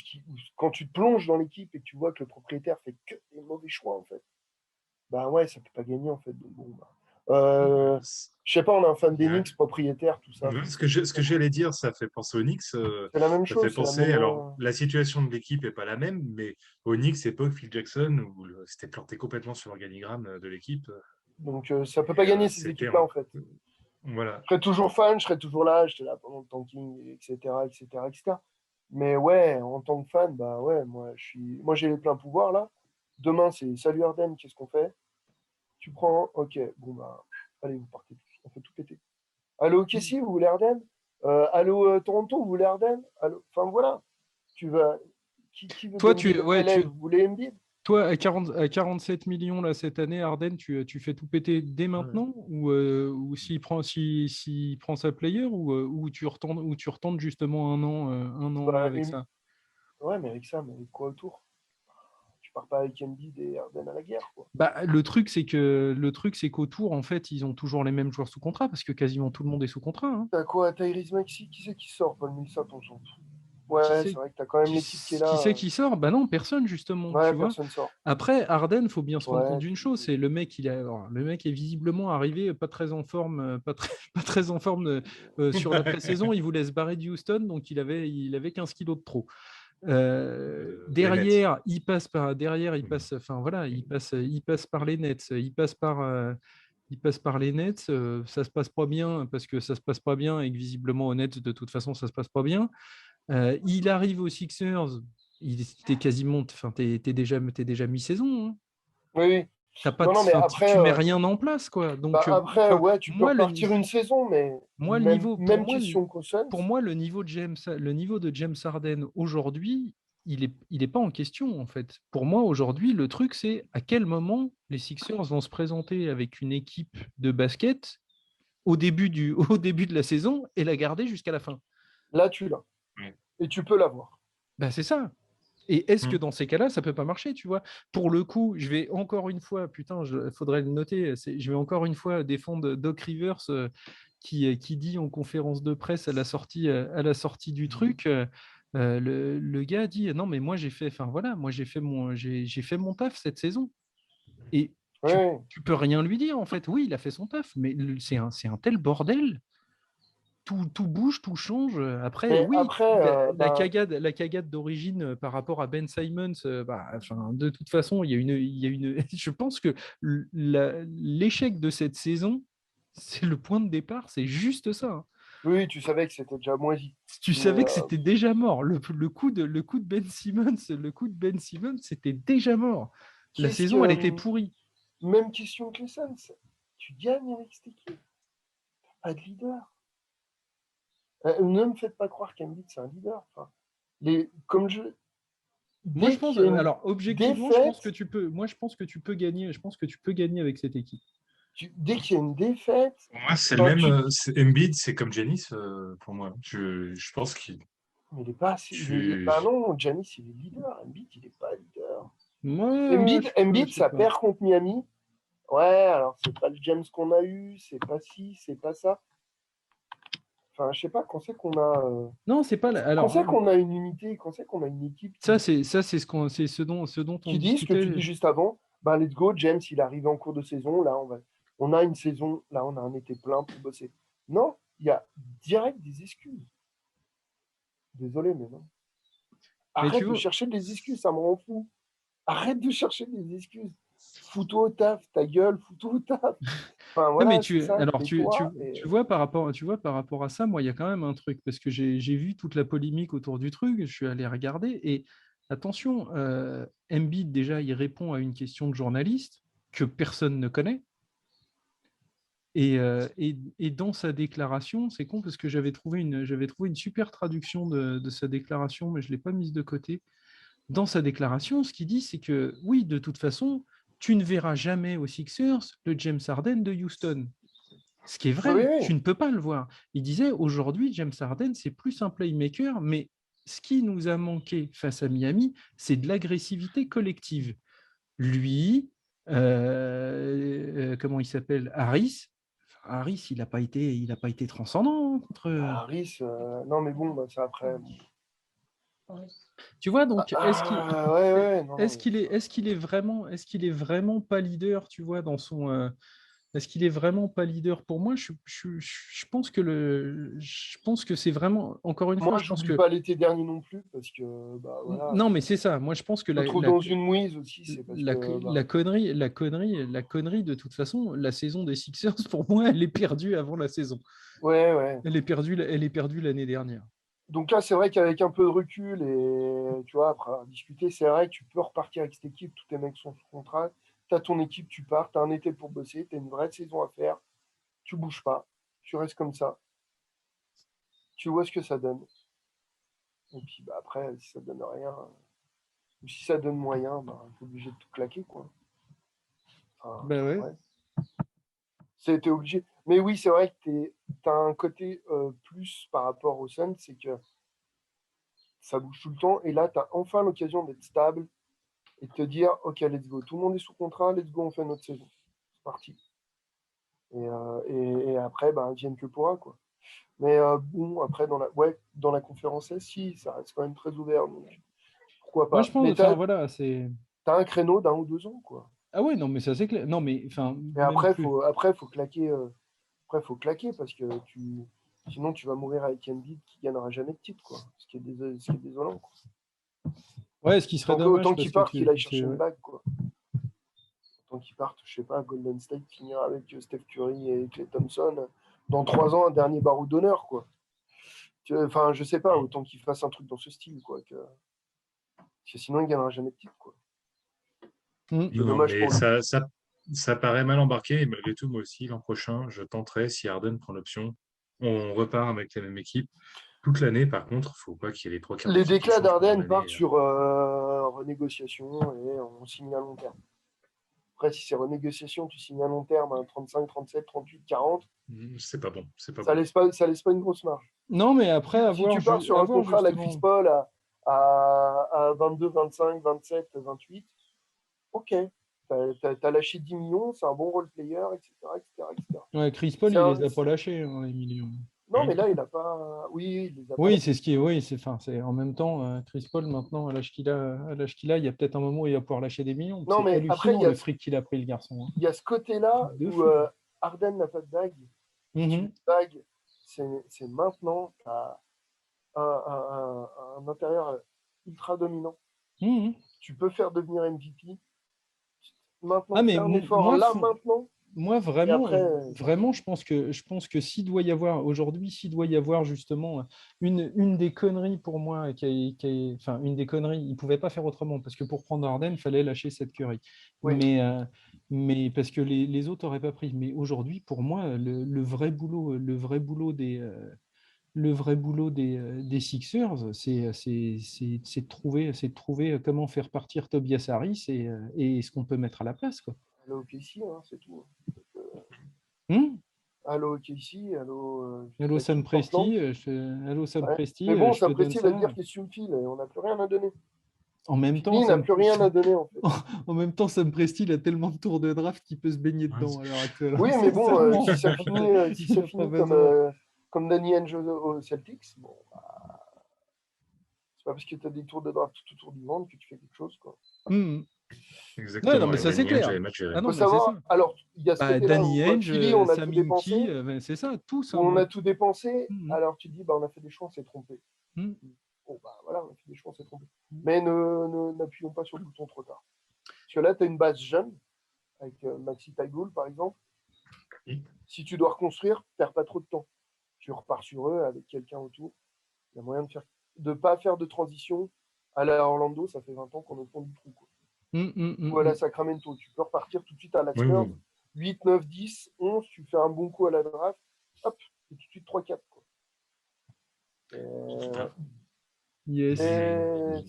quand tu te plonges dans l'équipe et que tu vois que le propriétaire fait que des mauvais choix, en fait, bah ouais, ça peut pas gagner, en fait. Donc, bon, bah, je sais pas, on est un fan des ouais. Knicks, propriétaire, tout ça. Ouais, ce que j'allais dire, ça fait penser aux Knicks. C'est la même Ça fait chose, c'est la penser. même. Alors, la situation de l'équipe n'est pas la même, mais aux Knicks, époque Phil Jackson, où c'était planté complètement sur l'organigramme de l'équipe. Donc, ça peut pas gagner ces C'était équipes-là, en fait. voilà. Je serais toujours fan, je serais toujours là, j'étais là pendant le tanking, etc., etc., etc. Mais ouais, en tant que fan, bah ouais, moi j'ai les pleins pouvoirs là. Demain, c'est salut Arden, qu'est-ce qu'on fait? Tu prends, ok, bon bah, allez, vous partez tous, on fait tout péter. Allô, OKC, vous voulez Arden? Allô, Toronto, vous voulez Arden? Allô, enfin voilà, tu vas, qui veut toi, d'Embiid à LA? Vous voulez Embiid? toi à 47 millions là, cette année, Arden, tu fais tout péter dès Ouais. maintenant ou s'il prend sa player ou tu retentes justement un an là Bah, avec ça? ouais, mais avec quoi autour? Tu pars pas avec Embiid et Arden à la guerre, quoi. Bah, le truc, c'est qu'autour, en fait, ils ont toujours les mêmes joueurs sous contrat parce que quasiment tout le monde est sous contrat. Hein. T'as quoi, Tyrese Maxey? Qui c'est qui sort? Paul Millsap, on s'en fout. Ouais, c'est c'est vrai que tu as quand même l'équipe qui est là. qui c'est qui sort? Bah non, personne justement, Ouais, tu vois. personne sort. Après, Harden, faut bien se rendre compte Ouais, d'une chose, c'est le mec, alors, le mec est visiblement arrivé pas très en forme, pas très en forme sur la pré-saison. Il voulait se barrer de Houston, donc il avait 15 kilos de trop. Les Nets. Enfin voilà, il passe par les Nets, il passe par les Nets, ça se passe pas bien parce que ça se passe pas bien et que visiblement aux Nets de toute façon ça se passe pas bien. Il arrive aux Sixers, il était quasiment, enfin t'es déjà mi-saison, hein. oui, oui. T'as pas de, Non, mais enfin, après, tu mets rien en place quoi. bah, Donc après, enfin ouais, tu peux moi repartir une saison, mais moi le niveau même question qu'aux Suns. pour moi, le niveau de James Harden aujourd'hui, il est pas en question en fait. Pour moi, aujourd'hui, le truc, c'est à quel moment les Sixers vont se présenter avec une équipe de basket au début de la saison et la garder jusqu'à la fin. Là, tu l'as. Ouais. Et tu peux l'avoir. Ben, c'est ça. Et est-ce que Mm. dans ces cas-là, ça peut pas marcher, tu vois? Pour le coup, je vais encore une fois, putain, faudrait le noter, je vais encore une fois défendre Doc Rivers qui dit en conférence de presse à la sortie du truc, le gars dit non mais moi j'ai fait, enfin voilà, moi j'ai fait mon taf cette saison et Ouais. tu peux rien lui dire en fait. Oui, il a fait son taf, mais c'est un tel bordel. Tout bouge, tout change. Après, Mais oui, après, la cagade d'origine par rapport à Ben Simmons, bah, enfin, de toute façon, il y a une... je pense que l'échec de cette saison, c'est le point de départ, c'est juste ça, hein. oui, tu savais que c'était déjà moisi. Tu Mais savais que c'était déjà mort. Le coup de Ben Simmons, c'était déjà mort. La qu'est-ce saison, elle était que. pourrie. Même question que les Suns. Tu gagnes avec cette équipe. Pas de leader. Ne me faites pas croire qu'Embiid, c'est un leader. Enfin, comme je. Moi, je Dès pense, qu'il y a une alors objectivement, je pense que défaite, tu peux, moi, je pense que tu peux gagner. Je pense que tu peux gagner avec cette équipe. dès qu'il y a une défaite, Pour moi, c'est le enfin, même. Embiid, c'est comme Giannis pour moi. Je pense qu'il. mais il est pas assez. je- Bah non, Giannis, il est leader. Embiid, il est pas leader. Moi, je Embiid, sais ça pas. perd contre Miami. Ouais, alors c'est pas le James qu'on a eu, c'est pas ci, c'est pas ça. Enfin, je sais pas, quand c'est qu'on a. Non, c'est pas. Quand Alors, c'est qu'on a une unité, quand c'est qu'on a une équipe c'est ce dont on qui dit ce que tu dis discutait. juste avant, ben let's go, James, il arrive en cours de saison, là, on a une saison, là, on a un été plein pour bosser. Non, il y a direct des excuses. Désolé, mais non. Mais tu Arrête de vois, chercher des excuses, ça me rend fou. Arrête de chercher des excuses. Fous-toi au taf, ta gueule, fous-toi au taf. Enfin, non, mais voilà, c'est ça, tais-toi. tu vois tu vois par rapport à ça, moi, il y a quand même un truc parce que j'ai vu toute la polémique autour du truc. Je suis allé regarder et attention, Embiid déjà, il répond à une question de journaliste que personne ne connaît. Et dans sa déclaration, c'est con parce que j'avais trouvé une super traduction de sa déclaration, mais je ne l'ai pas mise de côté. Dans sa déclaration, ce qu'il dit, c'est que oui, de toute façon, tu ne verras jamais aux Sixers le James Harden de Houston. Ce qui est Oui, vrai, oui. tu ne peux pas le voir. Il disait aujourd'hui, James Harden, c'est plus un playmaker, mais ce qui nous a manqué face à Miami, c'est de l'agressivité collective. Lui, comment il s'appelle, Harris, il a pas été transcendant contre. Harris, non, mais bon, bah, ça après. Tu vois, donc Ouais, ouais, non. est-ce qu'il est vraiment pas leader, tu vois, dans son. Est-ce qu'il est vraiment pas leader pour moi? Je pense que je pense que c'est vraiment, encore une fois, Moi, je pense j'oublie que. pas l'été dernier non plus, parce que, bah voilà. Non, mais c'est ça. Moi, je pense que Je me trouve dans une mouise aussi, c'est parce que, bah, la connerie, de toute façon, la saison des Sixers, pour moi, elle est perdue avant la saison. ouais, ouais. Elle est perdue l'année dernière. Donc là, c'est vrai qu'avec un peu de recul et tu vois, après avoir discuté, c'est vrai que tu peux repartir avec cette équipe, tous tes mecs sont sous contrat, tu as ton équipe, tu pars, tu as un été pour bosser, tu as une vraie saison à faire, tu bouges pas, tu restes comme ça, tu vois ce que ça donne. Et puis bah, après, si ça donne rien, ou si ça donne moyen, bah, tu es obligé de tout claquer, quoi. Enfin, Ben ouais. ouais, c'était obligé. Mais oui, c'est vrai que tu as un côté plus par rapport au Sun, c'est que ça bouge tout le temps, et là, tu as enfin l'occasion d'être stable et de te dire, OK, let's go. Tout le monde est sous contrat, let's go, on fait notre saison. C'est parti. Et après, ben, vienne que pourra, quoi. Mais bon, après, dans la conférence S, si, ça reste quand même très ouvert. Donc, pourquoi Moi, pas. je pense, Mais enfin, voilà, c'est. t'as un créneau d'1 ou 2 ans, quoi. Ah ouais, non, mais ça, c'est clair. Non, mais, enfin, Et même plus. après, faut claquer. Après, faut claquer parce que sinon, tu vas mourir avec Embiid qui gagnera jamais de titre, quoi. Ce qui est désolant, quoi. Ouais, ce qui serait dommage, Autant parce qu'il que parte, qu'il aille c'est- chercher une ouais. bague, quoi. Autant qu'il parte, je sais pas, Golden State finira avec Steph Curry et Klay Thompson. Dans 3 ans, un dernier barreau d'honneur, quoi. Enfin, je sais pas, autant qu'il fasse un truc dans ce style, quoi. Parce que sinon, il gagnera jamais de titre, quoi. Mm. C'est Non, dommage mais pour lui. ça paraît mal embarqué. Et malgré tout, moi aussi, l'an prochain, je tenterai, si Harden prend l'option, on repart avec la même équipe. Toute l'année, par contre, il ne faut pas qu'il y ait les trois quarts Les d'équipe qui déclats changent pendant d'Ardennes l'année. partent sur renégociation et on signe à long terme. Après, si c'est renégociation, tu signes à long terme à 35, 37, 38, 40, C'est pas bon. C'est pas ça bon. laisse pas, ça laisse pas une grosse marge. Non, mais après, Si tu pars sur un avoir contrat à la Chris justement. Paul à 22, 25, 27, 28, ok. T'as lâché 10 millions, c'est un bon role player, etc., etc., etc. Ouais, Chris Paul, C'est il un- les a pas lâchés, hein, les millions. Non, mais là, il a pas. Oui, il les a pas Oui, c'est lâchés. ce qui est. Oui, enfin, c'est en même temps, Chris Paul, maintenant, à l'âge qu'il a, il y a peut-être un moment où il va pouvoir lâcher des millions. Non, C'est mais après, hallucinant le fric qu'il a pris, le garçon, hein. il y a ce côté-là De où fou. Harden n'a pas de bague. Si tu veux Mhm. une bague, c'est maintenant. T'as un intérieur ultra dominant. Mhm. Tu peux faire devenir MVP. Ah, Maintenant, mais fais un effort là, maintenant. moi, Et vraiment, après, vraiment, je pense que s'il doit y avoir, aujourd'hui, s'il doit y avoir justement une des conneries pour moi, enfin, une des conneries, il ne pouvait pas faire autrement, parce que pour prendre Harden, il fallait lâcher cette Curry. oui, Mais parce que les autres n'auraient pas pris. Mais aujourd'hui, pour moi, le vrai boulot des Sixers, c'est de trouver comment faire partir Tobias Harris et ce qu'on peut mettre à la place, quoi. allô OKC, hein, c'est tout. Hmm. Allô OKC, allô, je sais Hello pas qui, Sam Portland. Presti, Hello Sam Ouais. Presti, Mais bon, je te ça donne Presti va ça. te dire qu'est-ce que tu me files et on n'a plus rien à donner. En même temps, Fini n'a plus rien à donner, en fait. en même temps, Sam Presti, il a tellement de tours de draft qu'il peut se baigner Ouais, dedans à l'heure actuelle. Oui, mais bon, Sincèrement, si ça finit, si il ça n'a pas finit besoin. comme Danny Ainge aux Celtics, bon, bah, c'est pas parce que tu as des tours de draft tout autour du monde que tu fais quelque chose, quoi. Hmm. Ouais, non, exactement. mais Et ça, c'est Danny Ainge clair. avait mal géré. Ah non, Faut mais c'est ça. savoir, alors, il y a ce Bah, côté-là Danny où Ainge, Philly, on a tout Sam dépensé, Hinkie, ben, c'est ça, tous, où hein. on a tout dépensé, Hmm. alors tu te dis, bah, on a fait des choix, on s'est trompé. Hmm. Bon, bah voilà, on a fait des choix, on s'est trompé. Mais n'appuyons pas sur le bouton trop tard. Parce que là, tu as une base jeune, avec Maxi Taïgoul, par exemple. Oui. Si tu dois reconstruire, perds pas trop de temps. Tu repars sur eux avec quelqu'un autour. Il y a moyen de pas faire de transition. À la Orlando, ça fait 20 ans qu'on est au fond du trou, quoi. Hmm, hmm, Ou à la hmm, Sacramento, tu peux repartir tout de suite à la Oui, Spurs. oui. 8, 9, 10, 11, tu fais un bon coup à la draft. Hop, et tout de suite 3-4, quoi. Ouais. Yes. Ouais,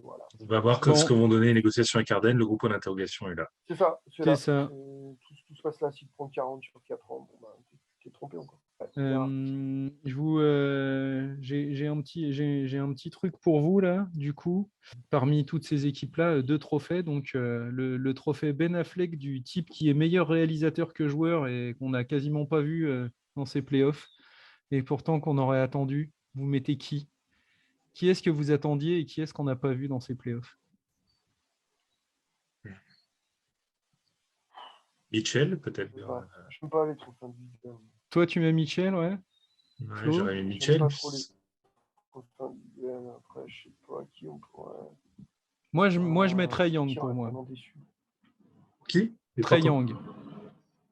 voilà. On va voir ce que Bon, vont donner les négociations avec Harden. Le groupe en interrogation est là. C'est ça, c'est c'est là. ça. Tout se passe là. Si tu prends 40 sur 4 ans, bon, bah, t'es trompé encore. Ouais, on verra. J'ai un petit truc pour vous là, du coup, parmi toutes ces équipes-là, 2 trophées. Donc, le trophée Ben Affleck du type qui est meilleur réalisateur que joueur et qu'on n'a quasiment pas vu dans ces playoffs, et pourtant qu'on aurait attendu. Vous mettez qui? Qui est-ce que vous attendiez et qui est-ce qu'on n'a pas vu dans ces playoffs? Mitchell, peut-être. Je n'aime pas les trophées individuels. Toi, tu mets Mitchell, ouais? Ouais, Flo? j'aurais mis J'aime Mitchell. pas trop les trophées individuels. Après, je sais pas qui on pourrait. Moi, je mets Trae Young Qui pour aurait moi. vraiment déçu. Qui? Les Trae trois Young.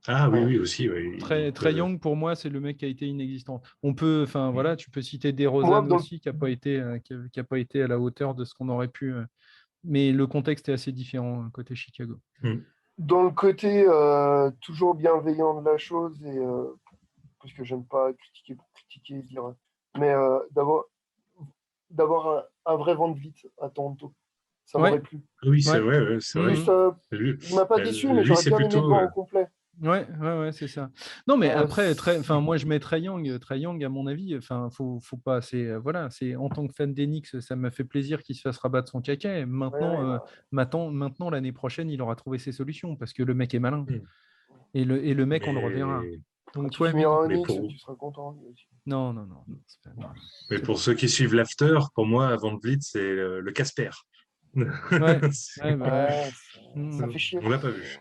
Ah oui, Ouais. oui, aussi. Oui. Trae Young, pour moi, c'est le mec qui a été inexistant. Enfin voilà, tu peux citer DeRozan Moi, aussi, qui a pas été à la hauteur de ce qu'on aurait pu. Mais le contexte est assez différent côté Chicago. dans le côté toujours bienveillant de la chose, et parce que j'aime pas critiquer pour critiquer, dire, mais d'avoir un vrai Van Vliet à Toronto, ça m'aurait Ouais, plu. Oui, c'est ouais. vrai. Ouais, c'est vrai. Juste, Mhm. Lui, il m'a pas déçu, mais lui, j'aurais c'est bien aimé le plutôt. voir au complet. Ouais, c'est ça. Non, mais après, C'est- moi, je mets Trae Young. Trae Young, à mon avis, enfin, faut pas. Voilà, c'est en tant que fan des Knicks, ça m'a fait plaisir qu'il se fasse rabattre son caca. ouais, Maintenant, bah, maintenant, l'année prochaine, il aura trouvé ses solutions parce que le mec est malin. Hmm. Et le mec, on le reverra. Mais, quand Donc, tu toi, finiras oui. en mais Knicks, pour, tu seras content, lui aussi. Non, non, non. Non. Mais pour ceux qui suivent l'after, pour moi, Van Vliet, c'est le Casper. Ouais, ouais, bah, Ouais, ça mm. fait chier. On l'a pas vu.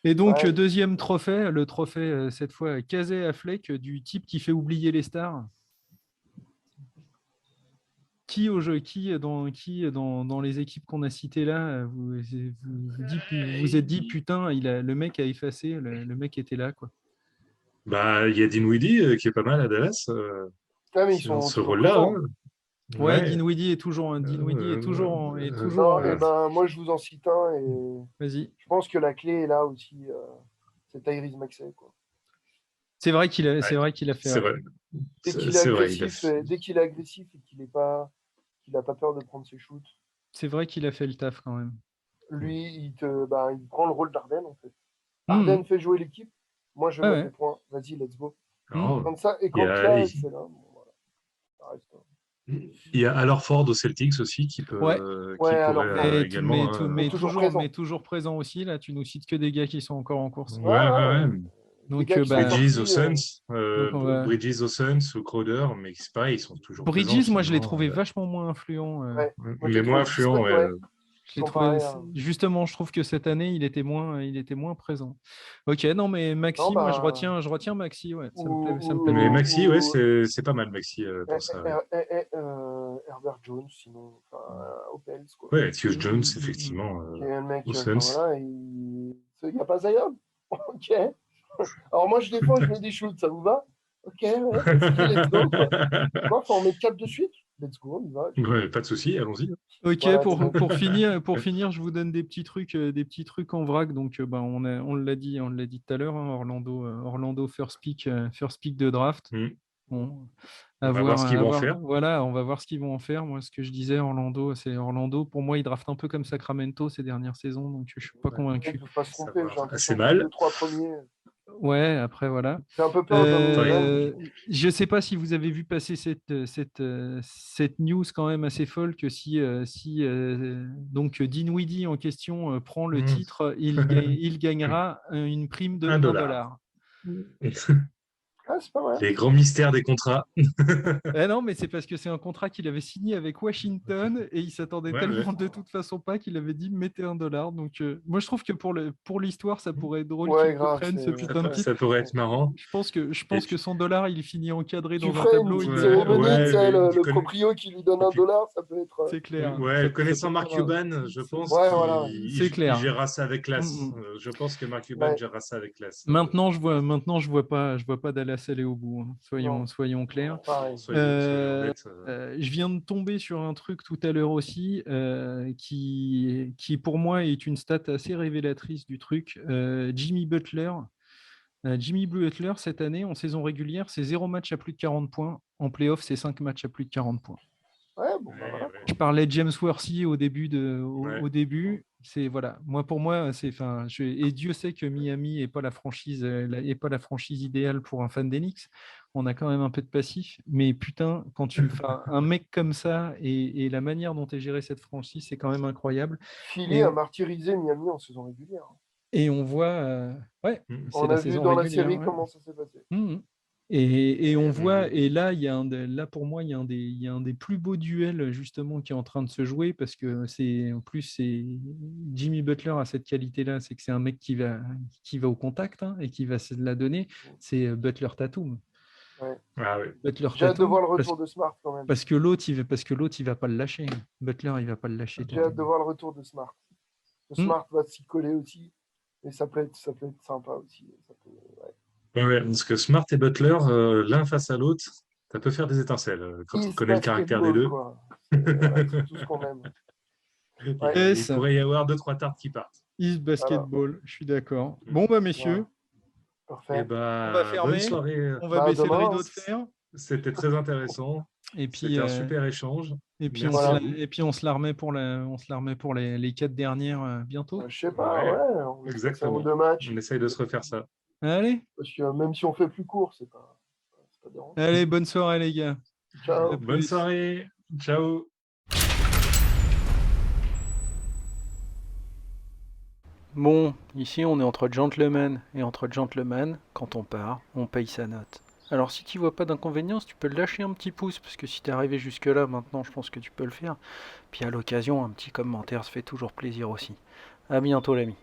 Et donc, Ouais. deuxième trophée, le trophée, cette fois, Casey Affleck, du type qui fait oublier les stars. Qui au jeu, dans les équipes qu'on a citées là, vous êtes dit, putain, le mec a effacé, le mec était là, quoi. Bah, il y a Dinwiddie qui est pas mal à Dallas. Ah, mais ils C'est dans sont ce toujours rôle-là. présents. Hein. Ouais, Ouais. Dinwiddie est toujours, Non, et ben moi je vous en cite un et Vas-y. je pense que la clé est là aussi. C'est Tyrese Maxey, quoi. C'est vrai qu'il a fait. C'est Ouais. vrai. Dès qu'il est C'est vrai. agressif, dès qu'il est agressif et qu'il a pas peur de prendre ses shoots, C'est vrai qu'il a fait le taf quand même. lui il prend le rôle d'Arden en fait. Mhm. Arden fait jouer l'équipe. Moi je Ouais, mets ouais. des points. Vas-y, let's go. Oh, Comme ça, et il y quand a, Clay, c'est là, bon, voilà, ça reste, hein. il y a Al Horford aux Celtics aussi qui Ouais. Ouais, alors pourrait également. mais toujours présent. Mais toujours présent aussi. Là, tu nous cites que des gars qui sont encore en course. Ouais. Des Donc, gars qui sont Bridges sortis, aux Suns, donc on va- Bridges aux Suns ou Crowder, mais c'est pareil, ils sont toujours présents. Bridges, moi, je l'ai finalement. trouvé vachement moins influent. ouais. Moi, Mais j'ai moins trouvé influent, ouais. Je l'ai Ils sont trouvé, pareils, hein. justement, je trouve que cette année, il était moins présent. Ok, non, mais Maxi, Non, moi, bah, je retiens Maxi, ouais. Ça me plaît, Mais bien. Maxi, ouais, c'est pas mal, Maxi, pour ça. Ouais, Herbert Jones, sinon, enfin, aux Pels, quoi. ouais, Tyus Jones, effectivement, Qui est un mec, aux enfin, Suns. voilà, il n'y a pas Zion. Ok. Alors moi, je défends, je mets des shoots, ça vous va? Ok, ouais, let's go, quoi. Quoi, faut en mettre 4 de suite? Let's go, on y va. Ouais, pas de souci, allons-y. Ok, Voilà, pour finir, je vous donne des petits trucs en vrac. Donc, on l'a dit tout à l'heure, hein, Orlando first pick de draft. Mm. Bon, On va voir ce qu'ils vont en faire. Voilà, on va voir ce qu'ils vont en faire. Moi, ce que je disais, Orlando. Pour moi, ils draftent un peu comme Sacramento ces dernières saisons, donc je suis pas Ils convaincu. ne peuvent pas se Ça tromper, va j'ai assez l'impression que mal. les 2-3 premiers. Ouais, après voilà. J'ai un peu peur de Je sais pas si vous avez vu passer cette news quand même assez folle que si donc Dinwiddie en question prend le titre, il gagnera une prime de $1. $1. Ah, c'est pas vrai. Les grands mystères des contrats. Non, mais c'est parce que c'est un contrat qu'il avait signé avec Washington et il s'attendait tellement de toute façon pas qu'il avait dit mettez $1. Donc moi je trouve que pour l'histoire ça pourrait être drôle Ouais, qu'ils grave, prennent ce putain de titre. Ça pourrait être marrant. Je pense que $100 il finit encadré Tu dans un ferais tableau. une il petite cérémonie, tu sais, le connais- proprio qui lui donne $1, ça peut être. C'est clair. Ouais, connaissant Mark Cuban, je pense Ouais, voilà. C'est clair. il gérera ça avec classe. Mm, Je pense que Mark Cuban Ouais. gérera ça avec classe. Maintenant, je vois pas Dallas aller au bout, hein. Soyons clairs. Pareil. Soyons honnêtes. Je viens de tomber sur un truc tout à l'heure aussi qui pour moi est une stat assez révélatrice du truc. Jimmy Butler, cette année, en saison régulière, c'est 0 match à plus de 40 points. En playoff, c'est 5 matchs à plus de 40 points. Ouais, bon, bah, voilà. Je parlais de James Worthy au début. C'est voilà. Pour moi, et Dieu sait que Miami n'est pas la franchise idéale pour un fan d'Enix. On a quand même un peu de passif, mais putain, quand tu un mec comme ça et la manière dont est gérée cette franchise, c'est quand même incroyable. Philly a martyrisé Miami en saison régulière. Et on voit, c'est On la a vu saison dans la régulière, série ouais. comment ça s'est passé. Et on voit, et là, pour moi, il y a un des plus beaux duels justement qui est en train de se jouer parce que en plus, c'est Jimmy Butler a cette qualité-là, c'est que c'est un mec qui va au contact, hein, et qui va se la donner. C'est Butler Tatum. Ouais. Ah ouais. Butler J'ai hâte de voir le Tatum, retour de Smart quand même. parce que l'autre, il va pas le lâcher. Butler, il va pas le lâcher. J'ai hâte de voir le retour de Smart. Smart va s'y coller aussi, et ça peut être sympa aussi. Ouais, parce que Smart et Butler, l'un face à l'autre, ça peut faire des étincelles quand on connaît le caractère des deux. C'est tout ce qu'on aime. Ouais. Il pourrait y avoir 2-3 tartes qui partent. East Basketball, je suis d'accord. Bon, bah, messieurs, parfait. On va fermer. Bonne soirée. On va baisser le rideau de fer. C'était très intéressant. Et puis, c'était un super échange. Et puis, on se la remet pour les 4 dernières bientôt. Je sais pas, ouais. Exactement. 2 matchs. On essaye de se refaire ça. Allez. Parce que même si on fait plus court, c'est pas dérangeant. Allez, bonne soirée les gars. Ciao. Bonne soirée. Ciao. Bon, ici on est entre gentlemen, et entre gentlemen, quand on part, on paye sa note. Alors si tu vois pas d'inconvénient, tu peux lâcher un petit pouce, parce que si t'es arrivé jusque là, maintenant je pense que tu peux le faire. Puis à l'occasion, un petit commentaire se fait toujours plaisir aussi. À bientôt l'ami.